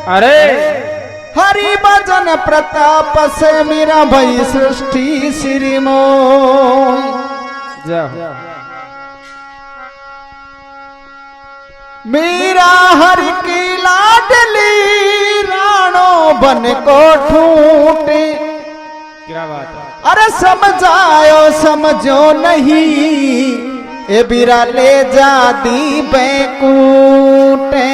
अरे हरि भजन प्रताप से मेरा भई सृष्टि श्री मो मेरा हरि की लाडली राणो बन को ठूटे। क्या बात है। अरे समझायो समझो नहीं ए बीरा ले जा दी बैकुंठे।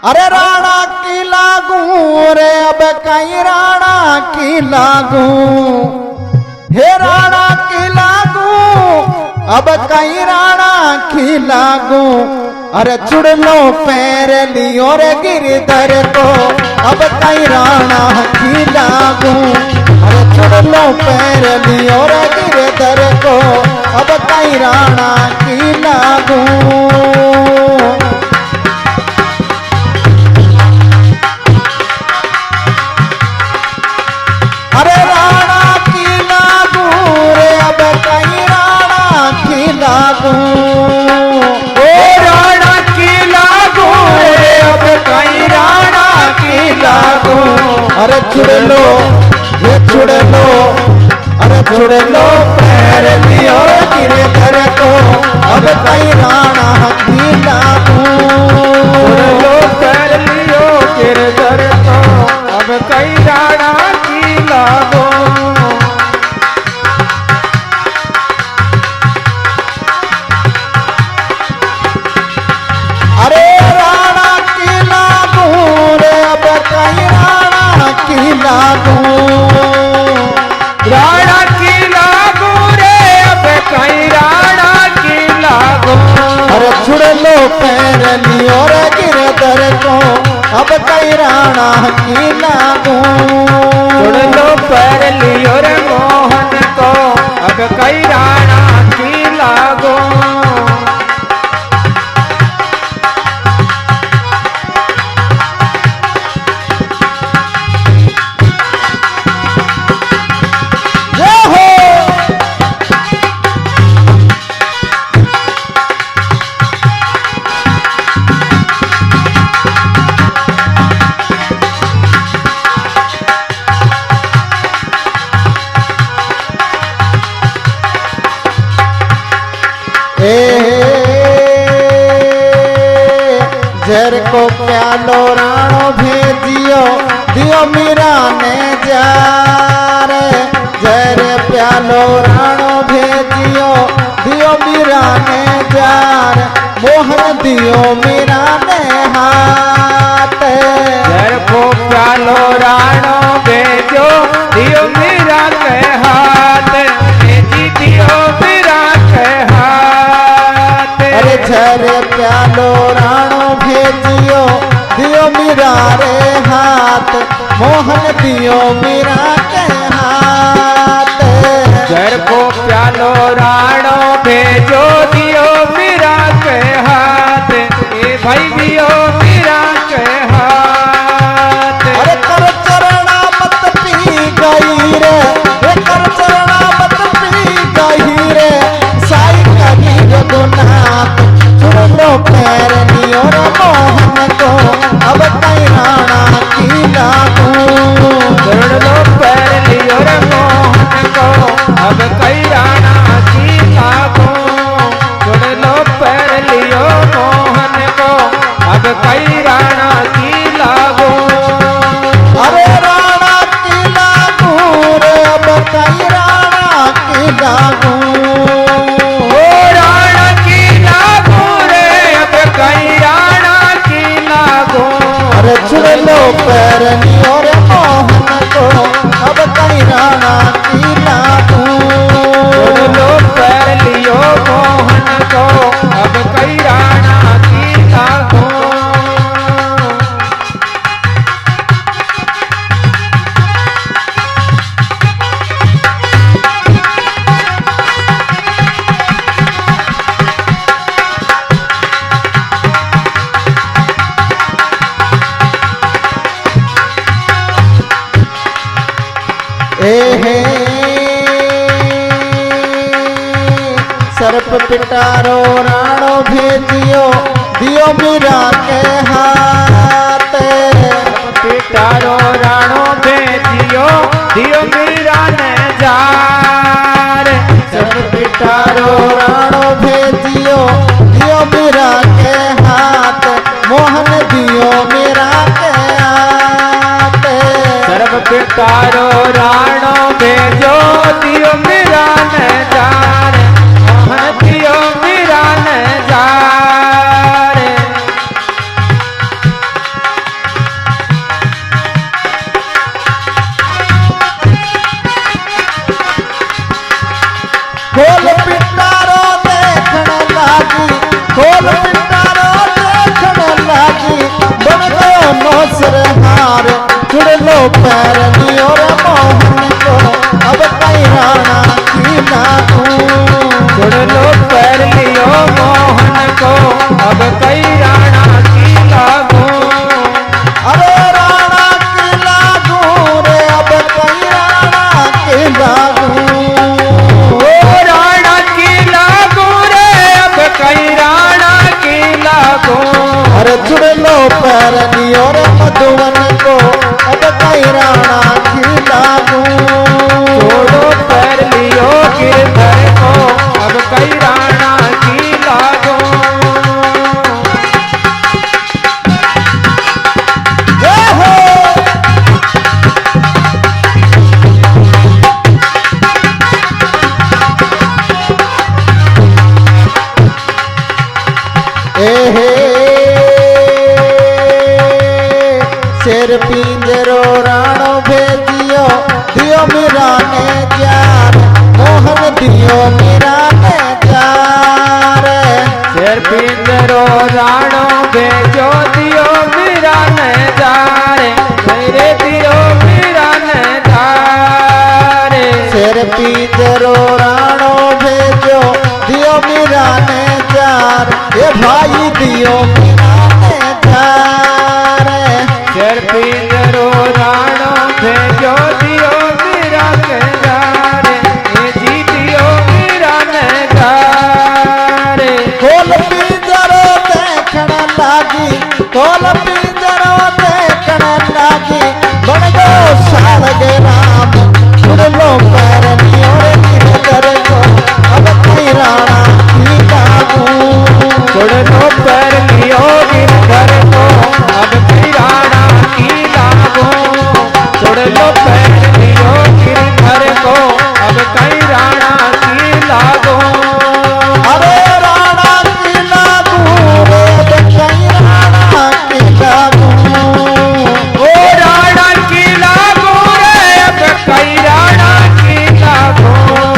अरे राणा की लागू रे अब कहीं राणा की लागू हे राणा की लागू अब कहीं राणा की लागू। अरे चुड़ लो पैर लियो रे गिरधर को अब कहीं राणा की लागू। अरे चुड़ लो पैर लियो रे गिरधर को अब कहीं राणा की लागू। अरे राणा की लागू रे अब कहीं राणा की लागू। ओ राणा की लागू रे अब कहीं राणा की लागू। अरे छुड़ लो ये छुड़ लो अरे छुड़ लो पैर लियो गिरधर को अब कहीं राणा की लागू। छुड़ लो पैर लियो गिरधर को अब कहीं राणा की लागू। अरे राणा की लागू रे अब कहीं राणा की लागू। राणा की लागू रे अब कहीं राणा की लागू। अरे छुड़ लो पैर लियो रे गिरधर को अब कहीं राणा की लागू। छुड़ लो पैर लियो रे मोहन को अब कहीं राणा की लागू। जय हो जर को प्यालो राणो भेजियो दियो मीरा ने जा रे। जर प्यालो राणो भेजियो दियो मीरा ने जा रे। मोहन दियो मीरा ने हाथ। जर को प्यालो राणो भेजो दियो मीरा के हाथ। भेजी दियो मीरा के हाथ। अरे झर प्यालो राणो भेजियो दियो मीरा रे हाथ। मोहन दियो मीरा के हाथ। जर को प्यालो राणो भेजो दियो मीरा के हाथ। ए भाई दियो मीरा के हाथ। अरे कर चरणा मत पी गई रे कर चरणा मत पी गई रे साई कभी रघुनाथ। छुड़ लो पैर लियो रे मोहन को अब कहीं राणा की लागू। छुड़ लो पैर लियो रे मोहन को अब कहीं राणा की लागू। छुड़ लो पैर लियो मोहन को अब कहीं राणा की लागू। अरे राणा की लागू रे अब कहीं राणा की लागू। ओ राणा की लागू रे अब कहीं राणा की लागू। अरे छुड़ लो पैर लियो रे मोहन को अब कहीं राणा की लागू। छुड़ लो पैर लियो मोहन को अब कहीं राणा की लागू। सर्प पिटारो राणो भेजियो दियो मीरा के हाथ। पिटारो राणो भेजियो दियो मीरा ने जार। सर्प पिटारो राणो भेजियो दियो मीरा के हाथ। मोहन दियो मीरा के हाथ। सर्प पिटारो राणो भेजो दियो मीरा ने जार। मोहन दियो मीरा ने जार। खोल पिटारो देखण लागी, खोल पिटारो देखण लागी। बन गयो नौसर हार, जुड़ लो पैर लियो रे मोहन को। अब कई राणा की लागू, जुड़ लो पैर लियो मोहन को। अब कई राणा की लागू। अरे राणा की लागू रे, अब कई राणा की लागू। राणा की लागू रे, अब कई राणा की लागू। अरे जुड़ लो पैर लियो रे मधुवन को। अब कई राणा की लागू, जोड़ो पैर लियो गिरधर को। अब कई राणा की लागू। जय हो। एहे शेर पिंजरो राणो भेजियो दियो मीरा ने जार। मोहन दियो मीरा ने जार। शेर पिंजरो राणो भेजो दियो मीरा ने जार। मेरे दियो मीरा ने जार। शेर पिंजरो राणो भेजो दियो मीरा ने जार। ये भाई दियो मीरा ने जार। शेर पिंजरो राणो भेजो दियो मीरा के जार। ये जी दियो मीरा ने जार। खोल पिंजरो देखण लागी, खोल पिंजरो देखण लागी। बन गयो सालग राम, जुड़ लो पैर लियो रे गिरधर को। अब कई राणा की लागू, जुड़ लो पैर लियो गिरधर को। अब कई राणा की लागू। जुड़ लो पैर लियो गिरधर को। अब कई राणा की लागू। अरे राणा की लागू रे, अब कई राणा की लागू। ओ राणा की लागू रे, अब कई राणा की लागू।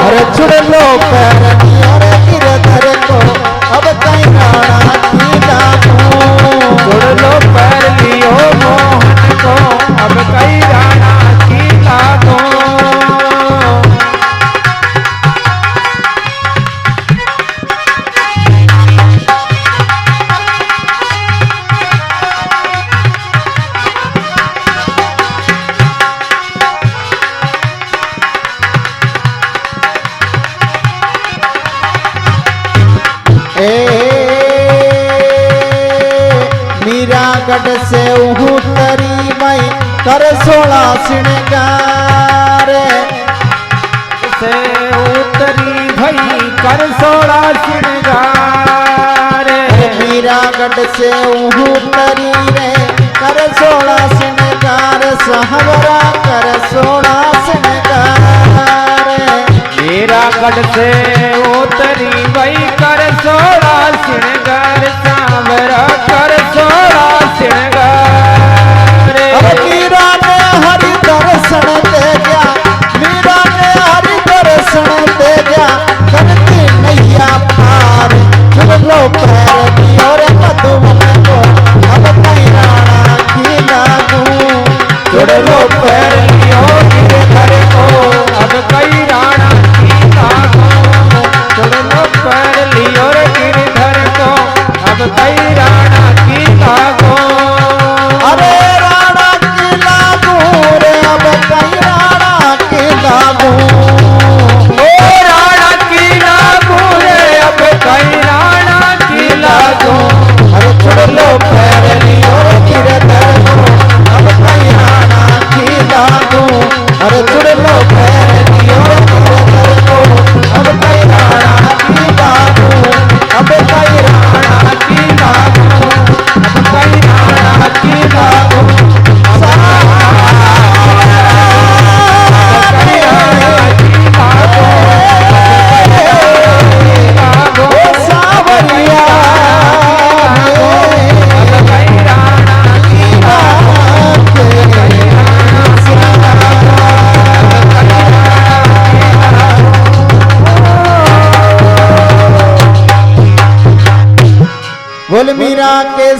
अरे जुड़ लो पैर लियो रे गिरधर को। अब कई राणा की लागू, जुड़ लो पैर लियो मोहन को। अब कई राणा की लागू। मीरागढ़ से उतरी मई कर 16 श्रृंगार। से उतरी भई कर 16 श्रृंगार। मीरागढ़ से उतरी रे कर 16 श्रृंगार। सहवरा कर 16 श्रृंगार। मीरागढ़ से उतरी भई कर 16 श्रृंगार। सांवरा कर 16 श्रृंगार। अब मीरा ने हरि दर्शन दे गया, मीरा ने हरि दर्शन दे गया। करती नैया पार, जुड़ लो पैर लियो रे मधुवन को। अब कई राणा की लागू, जुड़ लो पैर लियो गिरधर को। अब कई राणा की लागू। जुड़ लो पैर लियो गिरधर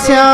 श्याम